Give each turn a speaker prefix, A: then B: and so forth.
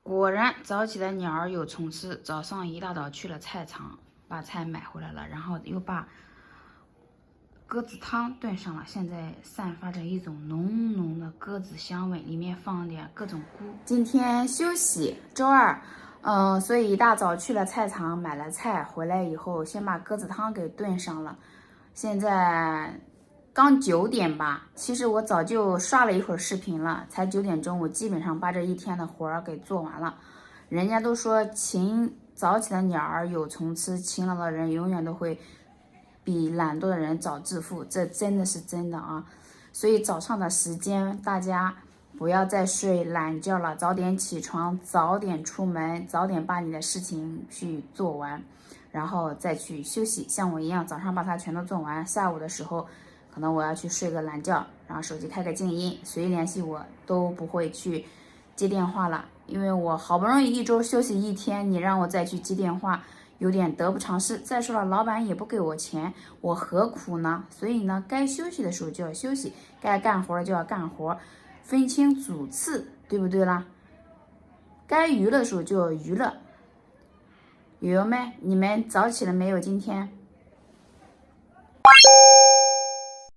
A: 果然早起的鸟儿有虫吃。早上一大早去了菜场，把菜买回来了，然后又把鸽子汤炖上了。现在散发着一种浓浓的鸽子香味，里面放点各种菇。今天休息，周二，所以一大早去了菜场买了菜，回来以后先把鸽子汤给炖上了。现在刚9点吧，其实我早就刷了一会儿视频了，才9点钟，我基本上把这一天的活儿给做完了。人家都说勤早起的鸟儿有虫吃，勤劳的人永远都会比懒惰的人早致富，这真的是真的啊！所以早上的时间，大家不要再睡懒觉了，早点起床，早点出门，早点把你的事情去做完，然后再去休息。像我一样，早上把它全都做完，下午的时候可能我要去睡个懒觉，然后手机开个静音，谁联系我都不会去接电话了，因为我好不容易一周休息1天，你让我再去接电话，有点得不偿失。再说了，老板也不给我钱，我何苦呢？所以呢，该休息的时候就要休息，该干活就要干活，分清主次，对不对啦？该娱乐的时候就要娱乐。友友们，你们早起了没有？今天？